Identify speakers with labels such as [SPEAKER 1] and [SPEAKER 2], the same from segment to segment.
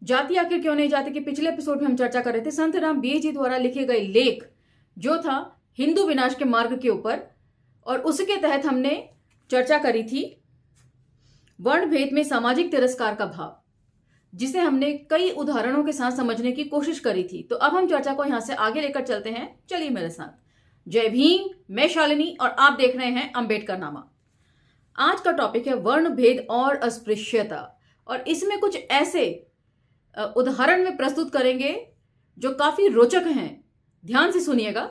[SPEAKER 1] जाति आखिर क्यों नहीं जाती, कि पिछले एपिसोड में हम चर्चा कर रहे थे संत राम बी जी द्वारा लिखे गए लेख जो था हिंदू विनाश के मार्ग के ऊपर, और उसके तहत हमने चर्चा करी थी वर्ण भेद में सामाजिक तिरस्कार का भाव, जिसे हमने कई उदाहरणों के साथ समझने की कोशिश करी थी। तो अब हम चर्चा को यहां से आगे लेकर चलते हैं, चलिए मेरे साथ। जय भीम, मैं शालिनी और आप देख रहे हैं अंबेडकर नामा। आज का टॉपिक है वर्ण भेद और अस्पृश्यता, और इसमें कुछ ऐसे उदाहरण में प्रस्तुत करेंगे जो काफी रोचक हैं। ध्यान से सुनिएगा।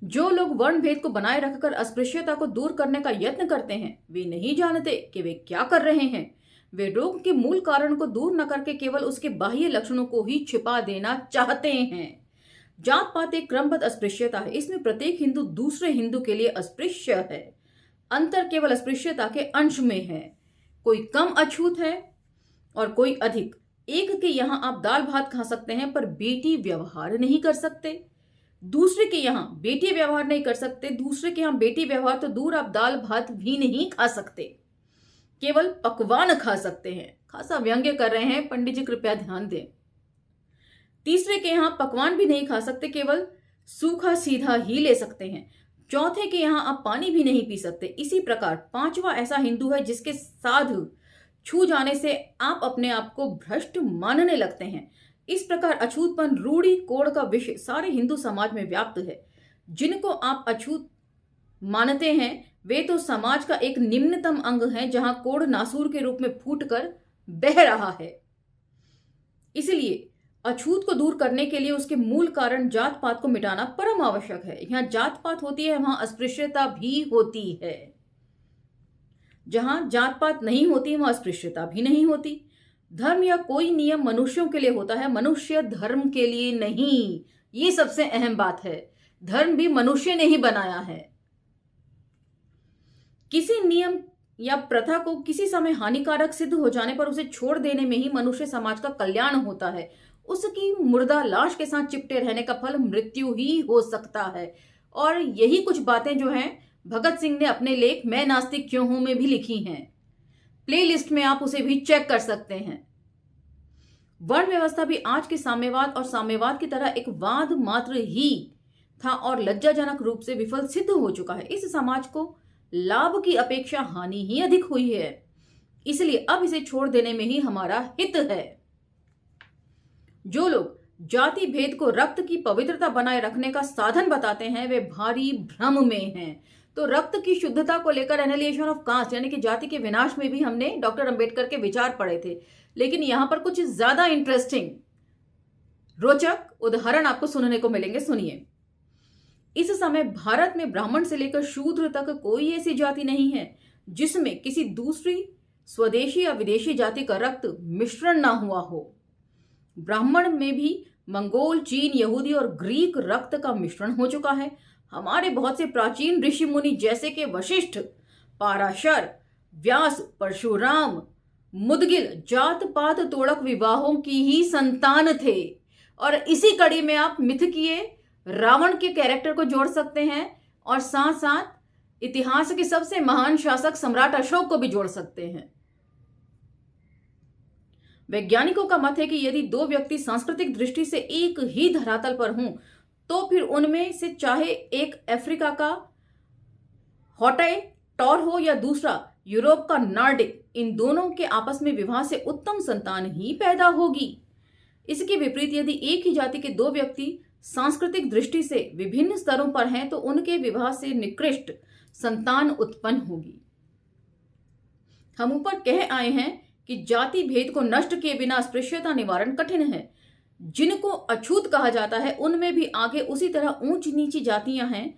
[SPEAKER 1] जो लोग वर्ण भेद को बनाए रखकर अस्पृश्यता को दूर करने का यत्न करते हैं, वे नहीं जानते कि वे क्या कर रहे हैं। वे रोग के मूल कारण को दूर न करके केवल उसके बाह्य लक्षणों को ही छिपा देना चाहते हैं। जात पात एक क्रमबद्ध अस्पृश्यता है। इसमें प्रत्येक हिंदू दूसरे हिंदू के लिए अस्पृश्य है। अंतर केवल अस्पृश्यता के अंश में है। कोई कम अछूत है और कोई अधिक। एक के यहां आप दाल भात खा सकते हैं पर बेटी व्यवहार नहीं कर सकते। दूसरे के यहां बेटी व्यवहार नहीं कर सकते, दूसरे के यहां बेटी व्यवहार तो दूर, आप दाल भात भी नहीं खा सकते, केवल पकवान खा सकते हैं। खासा व्यंग्य कर रहे हैं पंडित जी, कृपया ध्यान दें। तीसरे के यहां पकवान भी नहीं खा सकते, केवल सूखा सीधा ही ले सकते हैं। चौथे के यहां आप पानी भी नहीं पी सकते। इसी प्रकार पांचवा ऐसा हिंदू है जिसके साधु छू जाने से आप अपने आप को भ्रष्ट मानने लगते हैं। इस प्रकार अछूतपन रूढ़ी कोड़ का विषय सारे हिंदू समाज में व्याप्त है। जिनको आप अछूत मानते हैं वे तो समाज का एक निम्नतम अंग है, जहां कोड़ नासूर के रूप में फूटकर बह रहा है। इसलिए अछूत को दूर करने के लिए उसके मूल कारण जात पात को मिटाना परम आवश्यक है। यहां जात पात होती है, वहां अस्पृश्यता भी होती है। जहां जात पात नहीं होती वहां अस्पृश्यता भी नहीं होती। धर्म या कोई नियम मनुष्यों के लिए होता है, मनुष्य धर्म के लिए नहीं। ये सबसे अहम बात है। धर्म भी मनुष्य ने ही बनाया है। किसी नियम या प्रथा को किसी समय हानिकारक सिद्ध हो जाने पर उसे छोड़ देने में ही मनुष्य समाज का कल्याण होता है। उसकी मुर्दा लाश के साथ चिपटे रहने का फल मृत्यु ही हो सकता है। और यही कुछ बातें जो हैं भगत सिंह ने अपने लेख मैं नास्तिक क्यों हूं में भी लिखी हैं। प्लेलिस्ट में आप उसे भी चेक कर सकते हैं। वर्ण व्यवस्था भी आज के साम्यवाद और साम्यवाद की तरह एक वाद मात्र ही था और लज्जाजनक रूप से विफल सिद्ध हो चुका है। इस समाज को लाभ की अपेक्षा हानि ही अधिक हुई है। इसलिए अब इसे छोड़ देने में ही हमारा हित है। जो लोग जाति भेद को रक्त की पवित्रता बनाए रखने का साधन बताते हैं वे भारी भ्रम में हैं। तो रक्त की शुद्धता को लेकर एनालिएशन ऑफ कास्ट यानी कि जाति के विनाश में भी हमने डॉक्टर अंबेडकर के विचार पढ़े थे, लेकिन यहां पर कुछ ज्यादा इंटरेस्टिंग रोचक उदाहरण आपको सुनने को मिलेंगे। सुनिए। इस समय भारत में ब्राह्मण से लेकर शूद्र तक कोई ऐसी जाति नहीं है जिसमें किसी दूसरी स्वदेशी या विदेशी जाति का रक्त मिश्रण ना हुआ हो। ब्राह्मण में भी मंगोल, चीन, यहूदी और ग्रीक रक्त का मिश्रण हो चुका है। हमारे बहुत से प्राचीन ऋषि मुनि जैसे कि वशिष्ठ, पाराशर, व्यास, परशुराम, मुदगिल जात पात तोड़क विवाहों की ही संतान थे। और इसी कड़ी में आप मिथकीय रावण के कैरेक्टर को जोड़ सकते हैं और साथ साथ इतिहास के सबसे महान शासक सम्राट अशोक को भी जोड़ सकते हैं। वैज्ञानिकों का मत है कि यदि दो व्यक्ति सांस्कृतिक दृष्टि से एक ही धरातल पर हों तो फिर उनमें से चाहे एक अफ्रीका का हॉटाई टॉर हो या दूसरा यूरोप का नॉर्डिक, इन दोनों के आपस में विवाह से उत्तम संतान ही पैदा होगी। इसके विपरीत यदि एक ही जाति के दो व्यक्ति सांस्कृतिक दृष्टि से विभिन्न स्तरों पर हैं तो उनके विवाह से निकृष्ट संतान उत्पन्न होगी। हम ऊपर कह आए हैं कि जाति भेद को नष्ट किए बिना अस्पृश्यता निवारण कठिन है। जिनको अछूत कहा जाता है उनमें भी आगे उसी तरह ऊंच नीची जातियां हैं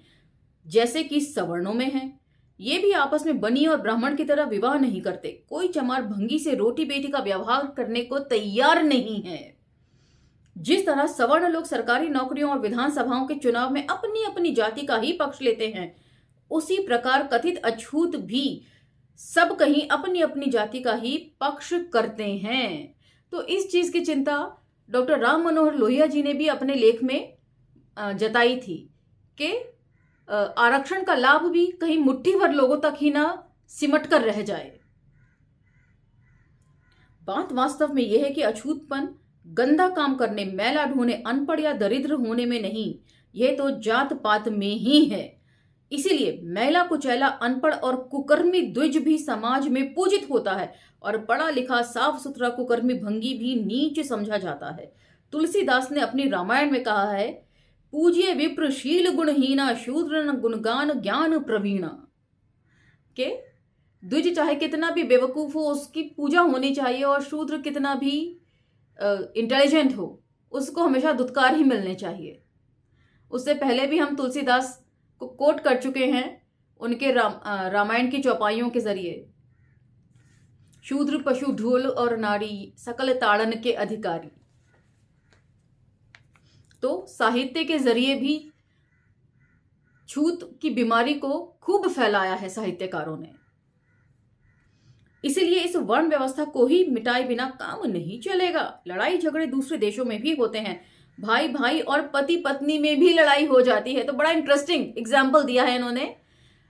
[SPEAKER 1] जैसे कि सवर्णों में हैं। ये भी आपस में बनी और ब्राह्मण की तरह विवाह नहीं करते। कोई चमार भंगी से रोटी बेटी का व्यवहार करने को तैयार नहीं है। जिस तरह सवर्ण लोग सरकारी नौकरियों और विधानसभाओं के चुनाव में अपनी अपनी जाति का ही पक्ष लेते हैं, उसी प्रकार कथित अछूत भी सब कहीं अपनी अपनी जाति का ही पक्ष करते हैं। तो इस चीज की चिंता डॉक्टर राम मनोहर लोहिया जी ने भी अपने लेख में जताई थी कि आरक्षण का लाभ भी कहीं मुट्ठी भर लोगों तक ही ना सिमट कर रह जाए। बात वास्तव में यह है कि अछूतपन गंदा काम करने, मैला ढोने, अनपढ़ या दरिद्र होने में नहीं, यह तो जात पात में ही है। इसीलिए मैला कुचैला अनपढ़ और कुकर्मी द्विज भी समाज में पूजित होता है और पढ़ा लिखा साफ सुथरा कुकर्मी भंगी भी नीच समझा जाता है। तुलसीदास ने अपनी रामायण में कहा है, पूज्य विप्र शील गुणहीना शूद्र न गुणगान ज्ञान प्रवीणा, के द्विज चाहे कितना भी बेवकूफ हो उसकी पूजा होनी चाहिए, और शूद्र कितना भी इंटेलिजेंट हो उसको हमेशा दुत्कार ही मिलने चाहिए। उससे पहले भी हम तुलसीदास को कोट कर चुके हैं उनके रामायण की चौपाइयों के जरिए। शूद्र पशु ढोल और नारी सकल ताड़न के अधिकारी। तो साहित्य के जरिए भी छूत की बीमारी को खूब फैलाया है साहित्यकारों ने। इसीलिए इस वर्ण व्यवस्था को ही मिटाए बिना काम नहीं चलेगा। लड़ाई झगड़े दूसरे देशों में भी होते हैं, भाई भाई और पति पत्नी में भी लड़ाई हो जाती है। तो बड़ा इंटरेस्टिंग एग्जाम्पल दिया है इन्होंने।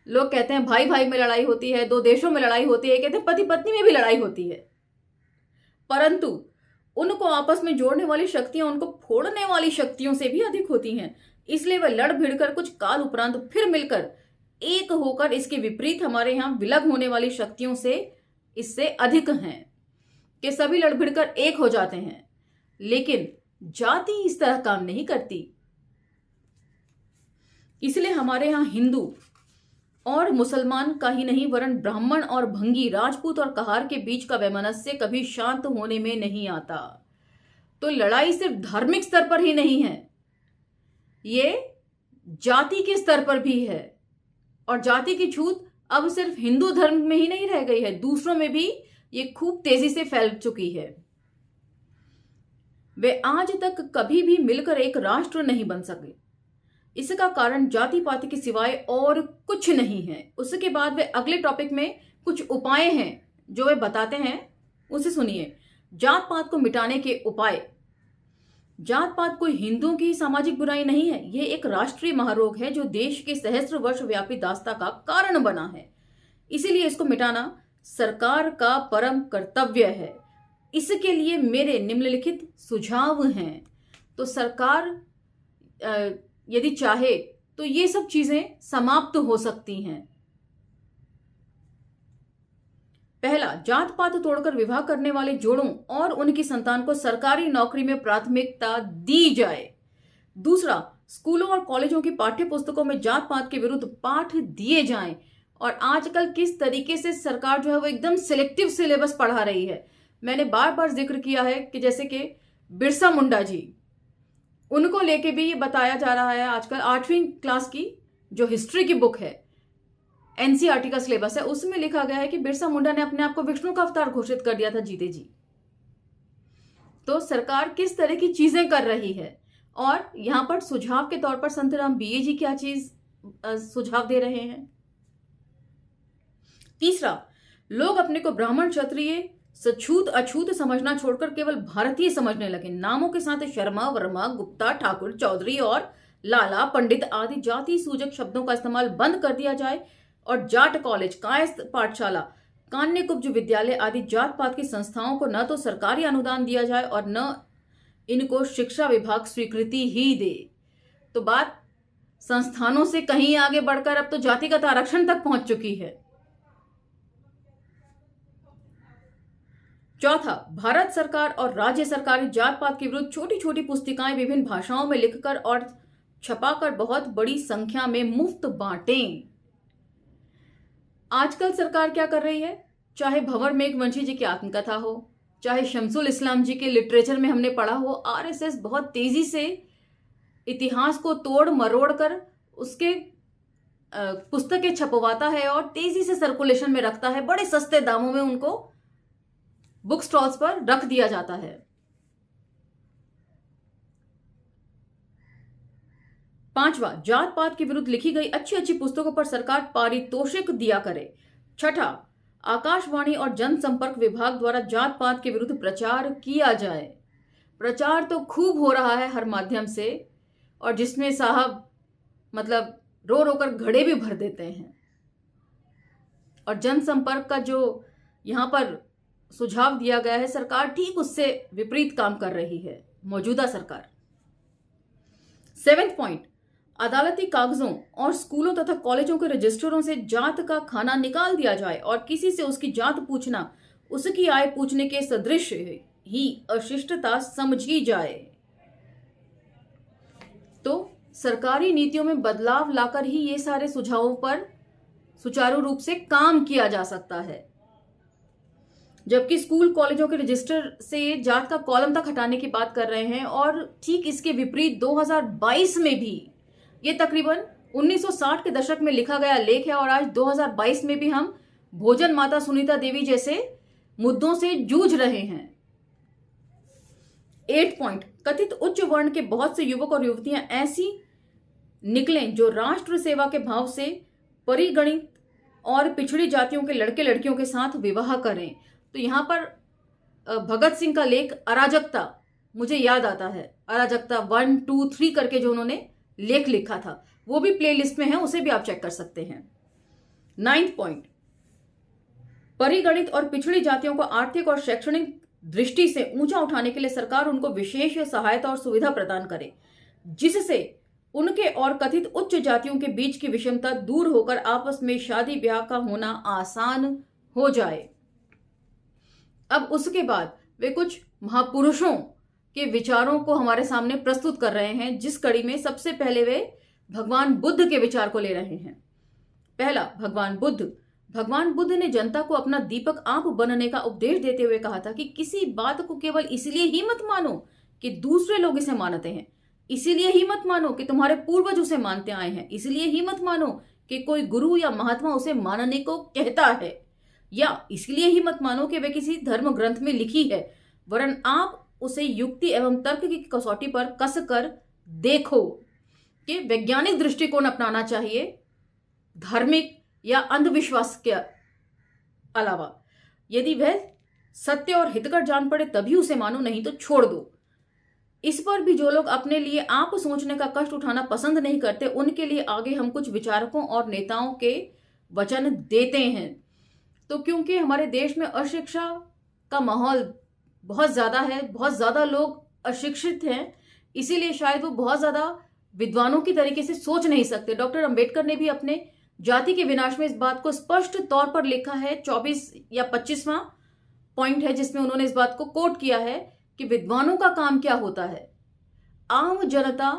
[SPEAKER 1] लोग कहते हैं भाई भाई में लड़ाई होती है, दो देशों में लड़ाई होती है, कहते हैं पति पत्नी में भी लड़ाई होती है, परंतु उनको आपस में जोड़ने वाली शक्तियां उनको फोड़ने वाली शक्तियों से भी अधिक होती हैं। इसलिए वह लड़ भिड़कर कुछ काल उपरांत फिर मिलकर एक होकर इसके विपरीत हमारे यहां विलग होने वाली शक्तियों से इससे अधिक हैं कि सभी लड़ भिड़कर एक हो जाते हैं। लेकिन जाति इस तरह काम नहीं करती। इसलिए हमारे यहां हिंदू और मुसलमान का ही नहीं वरन ब्राह्मण और भंगी, राजपूत और कहार के बीच का वैमनस्य कभी शांत होने में नहीं आता। तो लड़ाई सिर्फ धार्मिक स्तर पर ही नहीं है, ये जाति के स्तर पर भी है। और जाति की छूत अब सिर्फ हिंदू धर्म में ही नहीं रह गई है, दूसरों में भी ये खूब तेजी से फैल चुकी है। वे आज तक कभी भी मिलकर एक राष्ट्र नहीं बन सके। इसका कारण जाति पाति के सिवाय और कुछ नहीं है। उसके बाद वे अगले टॉपिक में कुछ उपाय हैं जो वे बताते हैं, उसे सुनिए। जात पात को मिटाने के उपाय। जात पात कोई हिंदुओं की सामाजिक बुराई नहीं है, यह एक राष्ट्रीय महारोग है जो देश के सहस्त्र वर्ष व्यापी दास्ता का कारण बना है। इसीलिए इसको मिटाना सरकार का परम कर्तव्य है। इसके लिए मेरे निम्नलिखित सुझाव हैं। तो सरकार यदि चाहे तो ये सब चीजें समाप्त हो सकती हैं। पहला, जात पात तोड़कर विवाह करने वाले जोड़ों और उनकी संतान को सरकारी नौकरी में प्राथमिकता दी जाए। दूसरा, स्कूलों और कॉलेजों की पाठ्य पुस्तकों में जात पात के विरुद्ध पाठ दिए जाएं। और आजकल किस तरीके से सरकार जो है वो एकदम सिलेक्टिव सिलेबस पढ़ा रही है। मैंने बार बार जिक्र किया है कि जैसे कि बिरसा मुंडा जी, उनको लेके भी ये बताया जा रहा है आजकल। 8वीं क्लास की जो हिस्ट्री की बुक है, एनसीईआरटी का सिलेबस है, उसमें लिखा गया है कि बिरसा मुंडा ने अपने आप को विष्णु का अवतार घोषित कर दिया था जीते जी। तो सरकार किस तरह की चीजें कर रही है। और यहां पर सुझाव के तौर पर संतराम बीए जी क्या चीज सुझाव दे रहे हैं। तीसरा, लोग अपने को ब्राह्मण, क्षत्रिय, सछूत अछूत समझना छोड़कर केवल भारतीय समझने लगे। नामों के साथ शर्मा, वर्मा, गुप्ता, ठाकुर, चौधरी और लाला, पंडित आदि जाति सूचक शब्दों का इस्तेमाल बंद कर दिया जाए और जाट कॉलेज, कायस्थ पाठशाला, कान्य कुब्ज विद्यालय आदि जात पात की संस्थाओं को न तो सरकारी अनुदान दिया जाए और न इनको शिक्षा विभाग स्वीकृति ही दे। तो बात संस्थानों से कहीं आगे बढ़कर अब तो जातिगत आरक्षण तक पहुंच चुकी है। चौथा, भारत सरकार और राज्य सरकार जात पात के विरुद्ध छोटी छोटी पुस्तिकाएं विभिन्न भाषाओं में लिखकर और छपाकर बहुत बड़ी संख्या में मुफ्त बांटें। आजकल सरकार क्या कर रही है, चाहे भंवर मेघवंशी जी की आत्मकथा हो, चाहे शमसुल इस्लाम जी के लिटरेचर में हमने पढ़ा हो, आरएसएस बहुत तेजी से इतिहास को तोड़ मरोड़ कर उसके पुस्तकें छपवाता है और तेजी से सर्कुलेशन में रखता है। बड़े सस्ते दामों में उनको बुक स्टॉल्स पर रख दिया जाता है। पांचवा, जात पात के विरुद्ध लिखी गई अच्छी अच्छी पुस्तकों पर सरकार पारितोषिक दिया करे। छठा, आकाशवाणी और जनसंपर्क विभाग द्वारा जात पात के विरुद्ध प्रचार किया जाए। प्रचार तो खूब हो रहा है हर माध्यम से, और जिसमें साहब मतलब रो रो कर घड़े भी भर देते हैं। और जनसंपर्क का जो यहां पर सुझाव दिया गया है, सरकार ठीक उससे विपरीत काम कर रही है, मौजूदा सरकार। 7वां पॉइंट, अदालती कागजों और स्कूलों तथा कॉलेजों के रजिस्टरों से जात का खाना निकाल दिया जाए और किसी से उसकी जात पूछना उसकी आय पूछने के सदृश ही अशिष्टता समझी जाए। तो सरकारी नीतियों में बदलाव लाकर ही ये सारे सुझावों पर सुचारू रूप से काम किया जा सकता है। जबकि स्कूल कॉलेजों के रजिस्टर से जात का कॉलम तक हटाने की बात कर रहे हैं, और ठीक इसके विपरीत 2022 में भी, ये तकरीबन 1960 के दशक में लिखा गया लेख है, और आज 2022 में भी हम भोजन माता सुनीता देवी जैसे मुद्दों से जूझ रहे हैं। 8 पॉइंट, कथित उच्च वर्ण के बहुत से युवक और युवतियां ऐसी निकलें जो राष्ट्र सेवा के भाव से परिगणित और पिछड़ी जातियों के लड़के लड़कियों के साथ विवाह करें। तो यहां पर भगत सिंह का लेख अराजकता मुझे याद आता है। अराजकता 1, 2, 3 करके जो उन्होंने लेख लिखा था, वो भी प्लेलिस्ट में है, उसे भी आप चेक कर सकते हैं। 9वां पॉइंट, परिगणित और पिछड़ी जातियों को आर्थिक और शैक्षणिक दृष्टि से ऊंचा उठाने के लिए सरकार उनको विशेष सहायता और सुविधा प्रदान करे, जिससे उनके और कथित उच्च जातियों के बीच की विषमता दूर होकर आपस में शादी ब्याह का होना आसान हो जाए। अब उसके बाद वे कुछ महापुरुषों के विचारों को हमारे सामने प्रस्तुत कर रहे हैं, जिस कड़ी में सबसे पहले वे भगवान बुद्ध के विचार को ले रहे हैं। पहला, भगवान बुद्ध ने जनता को अपना दीपक आप बनने का उपदेश देते हुए कहा था कि किसी बात को केवल इसलिए ही मत मानो कि दूसरे लोग इसे मानते हैं, इसीलिए ही मत मानो कि तुम्हारे पूर्वज उसे मानते आए हैं, इसलिए ही मत मानो कि कोई गुरु या महात्मा उसे मानने को कहता है, या इसलिए ही मत मानो कि वे किसी धर्म ग्रंथ में लिखी है, वरन आप उसे युक्ति एवं तर्क की कसौटी पर कस कर देखो कि वैज्ञानिक दृष्टिकोण अपनाना चाहिए, धार्मिक या अंधविश्वास के अलावा। यदि वह सत्य और हितकर जान पड़े तभी उसे मानो, नहीं तो छोड़ दो। इस पर भी जो लोग अपने लिए आप सोचने का कष्ट उठाना पसंद नहीं करते, उनके लिए आगे हम कुछ विचारकों और नेताओं के वचन देते हैं। तो क्योंकि हमारे देश में अशिक्षा का माहौल बहुत ज्यादा है, बहुत ज्यादा लोग अशिक्षित हैं, इसीलिए शायद वो बहुत ज्यादा विद्वानों की तरीके से सोच नहीं सकते। डॉक्टर अंबेडकर ने भी अपने जाति के विनाश में इस बात को स्पष्ट तौर पर लिखा है। 24 या 25वां पॉइंट है जिसमें उन्होंने इस बात को कोट किया है कि विद्वानों का काम क्या होता है। आम जनता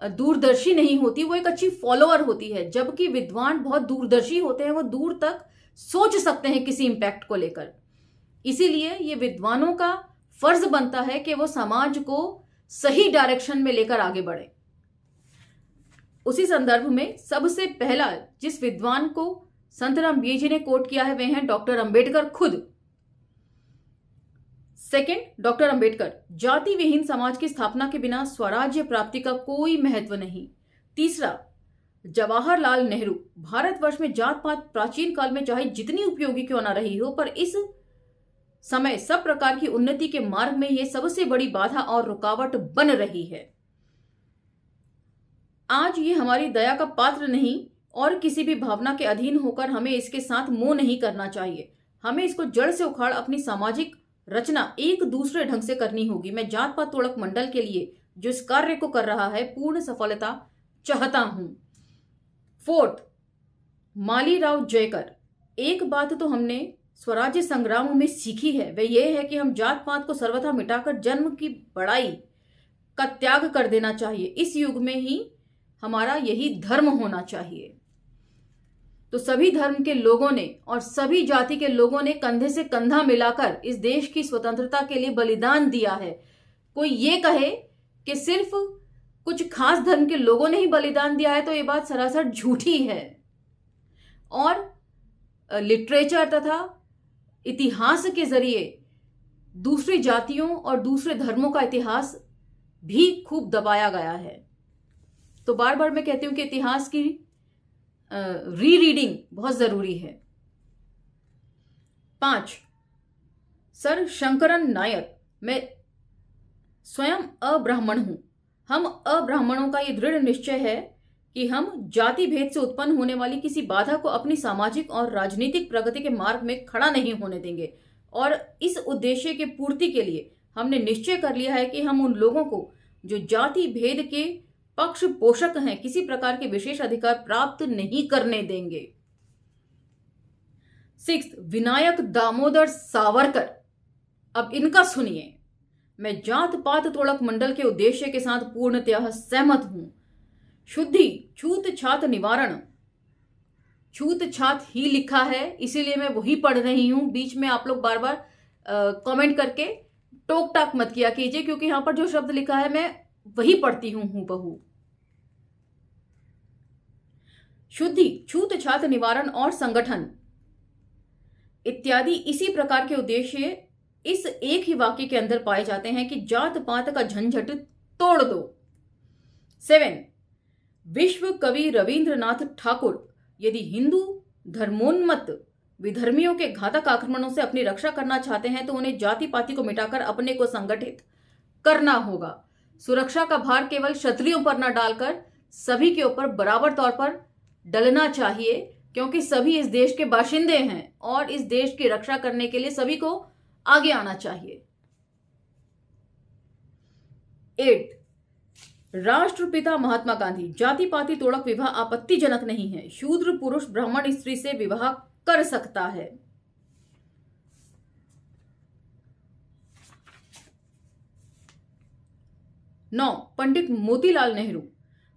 [SPEAKER 1] दूरदर्शी नहीं होती, वो एक अच्छी फॉलोअर होती है, जबकि विद्वान बहुत दूरदर्शी होते हैं, वो दूर तक सोच सकते हैं किसी इंपैक्ट को लेकर। इसीलिए ये विद्वानों का फर्ज बनता है कि वो समाज को सही डायरेक्शन में लेकर आगे बढ़े। उसी संदर्भ में सबसे पहला जिस विद्वान को संतराम बीएजी ने कोट किया है वे हैं डॉक्टर अंबेडकर खुद। सेकंड, डॉक्टर अंबेडकर, जाति विहीन समाज की स्थापना के बिना स्वराज्य प्राप्ति का कोई महत्व नहीं। तीसरा, जवाहरलाल नेहरू, भारतवर्ष में जात पात प्राचीन काल में चाहे जितनी उपयोगी क्यों ना रही हो, पर इस समय सब प्रकार की उन्नति के मार्ग में यह सबसे बड़ी बाधा और रुकावट बन रही है। आज ये हमारी दया का पात्र नहीं और किसी भी भावना के अधीन होकर हमें इसके साथ मोह नहीं करना चाहिए। हमें इसको जड़ से उखाड़ अपनी सामाजिक रचना एक दूसरे ढंग से करनी होगी। मैं जात पात तोड़क मंडल के लिए जो इस कार्य को कर रहा है पूर्ण सफलता चाहता हूं। फोर्थ, मालीराव जयकर, एक बात तो हमने स्वराज्य संग्राम में सीखी है, वह यह है कि हम जात पात को सर्वथा मिटाकर जन्म की बड़ाई का त्याग कर देना चाहिए। इस युग में ही हमारा यही धर्म होना चाहिए। तो सभी धर्म के लोगों ने और सभी जाति के लोगों ने कंधे से कंधा मिलाकर इस देश की स्वतंत्रता के लिए बलिदान दिया है। कोई ये कहे कि सिर्फ कुछ खास धर्म के लोगों ने ही बलिदान दिया है तो ये बात सरासर झूठी है। और लिटरेचर तथा इतिहास के जरिए दूसरी जातियों और दूसरे धर्मों का इतिहास भी खूब दबाया गया है। तो बार बार मैं कहती हूं कि इतिहास की रीरीडिंग बहुत जरूरी है। 5, सर शंकरन नायर, मैं स्वयं अब्राह्मण हूं। हम अब्राह्मणों का यह दृढ़ निश्चय है कि हम जाति भेद से उत्पन्न होने वाली किसी बाधा को अपनी सामाजिक और राजनीतिक प्रगति के मार्ग में खड़ा नहीं होने देंगे और इस उद्देश्य के पूर्ति के लिए हमने निश्चय कर लिया है कि हम उन लोगों को जो जाति भेद के पक्ष पोषक हैं किसी प्रकार के विशेष अधिकार प्राप्त नहीं करने देंगे। 6, विनायक दामोदर सावरकर। अब इनका सुनिए। मैं जात पात तोड़क मंडल के उद्देश्य के साथ पूर्णतः सहमत हूं। शुद्धि, छूत छात निवारण। छूत छात ही लिखा है, इसीलिए मैं वही पढ़ रही हूं। बीच में आप लोग बार बार कमेंट करके टोक टाक मत किया कीजिए, क्योंकि यहां पर जो शब्द लिखा है मैं वही पढ़ती हूं हूबहू। शुद्धि, छूत छात निवारण और संगठन इत्यादि इसी प्रकार के उद्देश्य इस एक ही वाक्य के अंदर पाए जाते हैं कि जात पात का झंझट तोड़ दो। 7, विश्व कवि रविंद्रनाथ ठाकुर यदि हिंदू धर्मोन्मत्त विधर्मियों के घातक आक्रमणों से अपनी रक्षा करना चाहते हैं तो उन्हें जाति पाति को मिटाकर अपने को संगठित करना होगा। सुरक्षा का भार केवल क्षत्रियों पर न डालकर सभी के ऊपर बराबर तौर पर डलना चाहिए, क्योंकि सभी इस देश के बाशिंदे हैं और इस देश की रक्षा करने के लिए सभी को आगे आना चाहिए। 8, राष्ट्रपिता महात्मा गांधी। जाति पाति तोड़क विवाह आपत्तिजनक नहीं है। शूद्र पुरुष ब्राह्मण स्त्री से विवाह कर सकता है। 9, पंडित मोतीलाल नेहरू।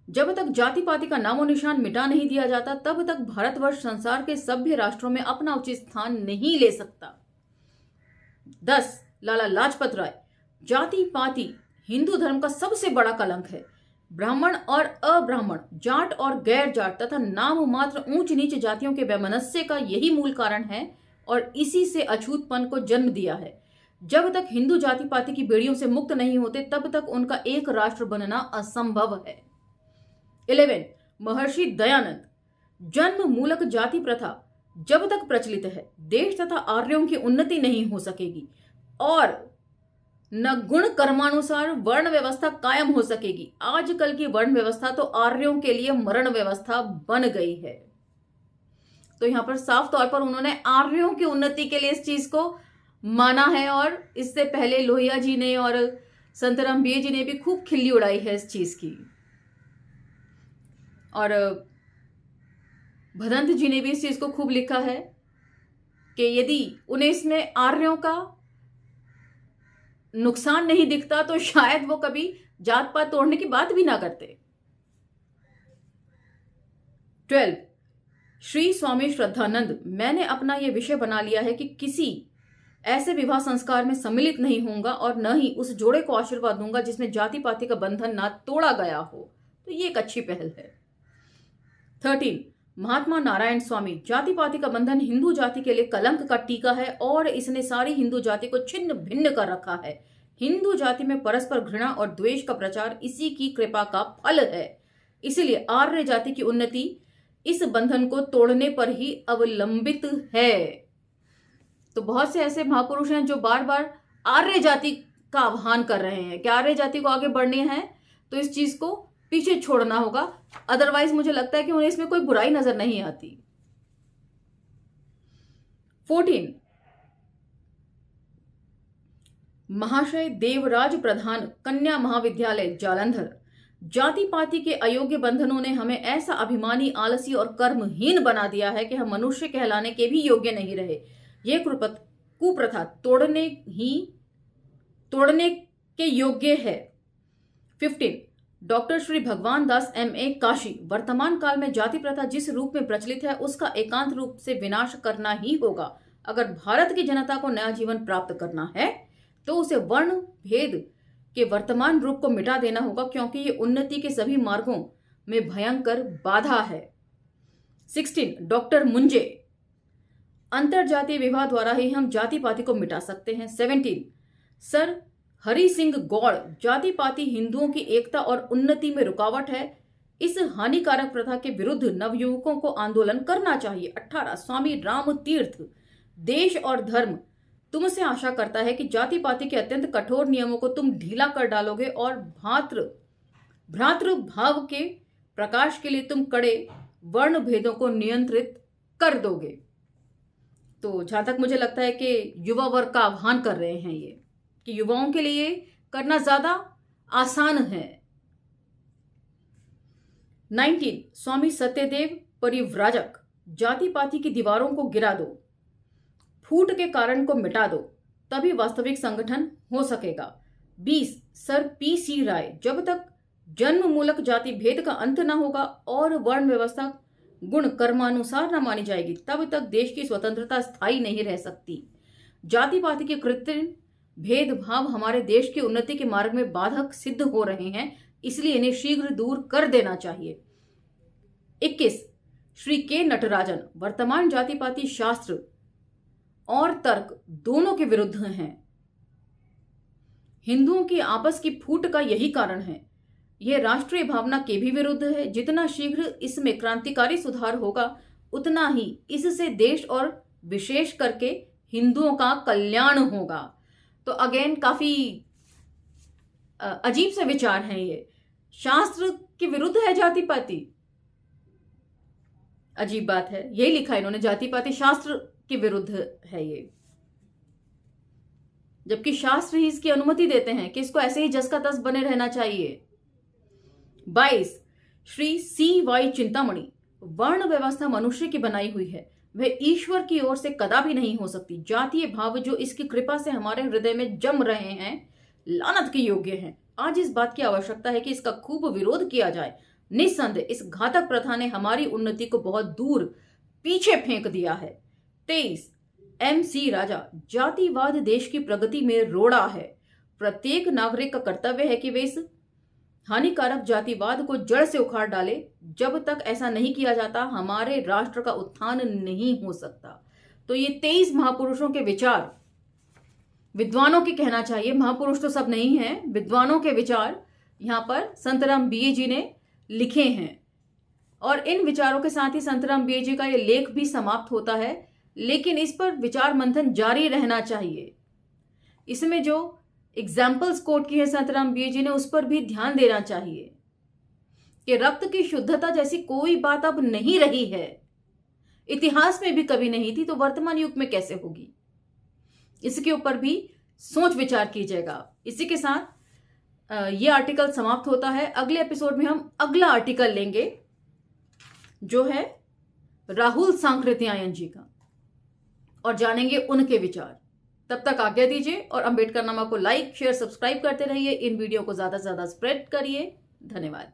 [SPEAKER 1] जब तक जाति पाति का नामो निशान मिटा नहीं दिया जाता तब तक भारतवर्ष संसार के सभ्य राष्ट्रों में अपना उचित स्थान नहीं ले सकता। 10, लाला लाजपत राय। जाति पाति हिंदू धर्म का सबसे बड़ा कलंक है। ब्राह्मण और अब्राह्मण, जाट और गैर जाट तथा नाम मात्र ऊंच नीच जातियों के वैमनस्य का यही मूल कारण है और इसी से अछूतपन को जन्म दिया है। जब तक हिंदू जाति पाति की बेड़ियों से मुक्त नहीं होते तब तक उनका एक राष्ट्र बनना असंभव है। 11, महर्षि दयानंद। जन्म मूलक जाति प्रथा जब तक प्रचलित है देश तथा आर्यों की उन्नति नहीं हो सकेगी और न गुण कर्मानुसार वर्ण व्यवस्था कायम हो सकेगी। आजकल की वर्ण व्यवस्था तो आर्यों के लिए मरण व्यवस्था बन गई है। तो यहां पर साफ तौर पर उन्होंने आर्यों की उन्नति के लिए इस चीज को माना है और इससे पहले लोहिया जी ने और संतराम बीए जी ने भी खूब खिल्ली उड़ाई है इस चीज की, और भदंत जी ने भी इस चीज को खूब लिखा है कि यदि उन्हें इसमें आर्यों का नुकसान नहीं दिखता तो शायद वो कभी जात पात तोड़ने की बात भी ना करते। 12, श्री स्वामी श्रद्धानंद। मैंने अपना यह विषय बना लिया है कि किसी ऐसे विवाह संस्कार में सम्मिलित नहीं होऊंगा और न ही उस जोड़े को आशीर्वाद दूंगा जिसमें जाति पाति का बंधन ना तोड़ा गया हो। तो ये एक अच्छी पहल है। 13, महात्मा नारायण स्वामी। जाति पाति का बंधन हिंदू जाति के लिए कलंक का टीका है और इसने सारी हिंदू जाति को छिन्न भिन्न कर रखा है। हिंदू जाति में परस्पर घृणा और द्वेष का प्रचार इसी की कृपा का फल है। इसलिए आर्य जाति की उन्नति इस बंधन को तोड़ने पर ही अवलंबित है। तो बहुत से ऐसे महापुरुष हैं जो बार बार आर्य जाति का आह्वान कर रहे हैं कि आर्य जाति को आगे बढ़ने हैं तो इस चीज को पीछे छोड़ना होगा, अदरवाइज मुझे लगता है कि उन्हें इसमें कोई बुराई नजर नहीं आती। 14, महाशय देवराज प्रधान, कन्या महाविद्यालय जालंधर। जाति पाति के अयोग्य बंधनों ने हमें ऐसा अभिमानी, आलसी और कर्महीन बना दिया है कि हम मनुष्य कहलाने के भी योग्य नहीं रहे। यह कुप्रथा तोड़ने के योग्य है। 15, डॉक्टर श्री भगवान दास MA काशी। वर्तमान काल में जाति प्रथा जिस रूप में प्रचलित है उसका एकांत रूप से विनाश करना ही होगा। अगर भारत की जनता को नया जीवन प्राप्त करना है तो उसे वर्ण भेद के वर्तमान रूप को मिटा देना होगा, क्योंकि ये उन्नति के सभी मार्गों में भयंकर बाधा है। 16, डॉक्टर मुंजे। अंतरजातीय विवाह द्वारा ही हम जाति पाति को मिटा सकते हैं। 17, सर हरि सिंह गौड़। जाति पाति हिंदुओं की एकता और उन्नति में रुकावट है। इस हानिकारक प्रथा के विरुद्ध नवयुवकों को आंदोलन करना चाहिए। 18, स्वामी राम तीर्थ। देश और धर्म तुमसे आशा करता है कि जाति पाति के अत्यंत कठोर नियमों को तुम ढीला कर डालोगे और भ्रातृ भाव के प्रकाश के लिए तुम कड़े वर्ण भेदों को नियंत्रित कर दोगे। तो जहां तक मुझे लगता है कि युवा वर्ग का आह्वान कर रहे हैं ये, कि युवाओं के लिए करना ज्यादा आसान है। 19 स्वामी सत्यदेव परिव्राजक, जाति पाति की दीवारों को गिरा दो, फूट के कारण को मिटा दो, तभी वास्तविक संगठन हो सकेगा। 20 सर पी.सी. राय, जब तक जन्म मूलक जाति भेद का अंत न होगा और वर्ण व्यवस्था गुण कर्मानुसार न मानी जाएगी, तब तक देश की स्वतंत्रता स्थायी नहीं रह सकती। जाति पाति के कृत्रिम भेदभाव हमारे देश की उन्नति के मार्ग में बाधक सिद्ध हो रहे हैं, इसलिए इन्हें शीघ्र दूर कर देना चाहिए। 21 श्री के नटराजन, वर्तमान जाति पाति शास्त्र और तर्क दोनों के विरुद्ध हैं। हिंदुओं की आपस की फूट का यही कारण है। यह राष्ट्रीय भावना के भी विरुद्ध है। जितना शीघ्र इसमें क्रांतिकारी सुधार होगा, उतना ही इससे देश और विशेष करके हिंदुओं का कल्याण होगा। तो अगेन काफी अजीब से विचार हैं ये। शास्त्र के विरुद्ध है जाति पाति, अजीब बात है। यही लिखा है इन्होंने, जाति पाति शास्त्र के विरुद्ध है ये, जबकि शास्त्र ही इसकी अनुमति देते हैं कि इसको ऐसे ही जस का तस बने रहना चाहिए। 22 श्री C.Y. चिंतामणि, वर्ण व्यवस्था मनुष्य की बनाई हुई है, वह ईश्वर की ओर से कदापि नहीं हो सकती। जातीय भाव जो इसकी कृपा से हमारे हृदय में जम रहे हैं, लानत के योग्य हैं। आज इस बात की आवश्यकता है कि इसका खूब विरोध किया जाए। निस्संदेह इस घातक प्रथा ने हमारी उन्नति को बहुत दूर पीछे फेंक दिया है। 23 M.C. राजा, जातिवाद देश की प्रगति में रोड़ा है। प्रत्येक नागरिक का कर्तव्य है कि वे इस हानिकारक जातिवाद को जड़ से उखाड़ डाले। जब तक ऐसा नहीं किया जाता, हमारे राष्ट्र का उत्थान नहीं हो सकता। तो ये 23 महापुरुषों के विचार, विद्वानों के कहना चाहिए, महापुरुष तो सब नहीं हैं, विद्वानों के विचार यहां पर संतराम B.A. जी ने लिखे हैं। और इन विचारों के साथ ही संतराम B.A. जी का ये लेख भी समाप्त होता है, लेकिन इस पर विचार मंथन जारी रहना चाहिए। इसमें जो एग्जाम्पल्स कोट की है संतराम B.A. जी ने, उस पर भी ध्यान देना चाहिए कि रक्त की शुद्धता जैसी कोई बात अब नहीं रही है। इतिहास में भी कभी नहीं थी, तो वर्तमान युग में कैसे होगी, इसके ऊपर भी सोच विचार कीजिएगा। इसी के साथ ये आर्टिकल समाप्त होता है। अगले एपिसोड में हम अगला आर्टिकल लेंगे जो है राहुल सांकृत्यायन जी का, और जानेंगे उनके विचार। तब तक आज्ञा दीजिए और अंबेडकर नामा को लाइक शेयर सब्सक्राइब करते रहिए। इन वीडियो को ज्यादा से ज्यादा स्प्रेड करिए। धन्यवाद।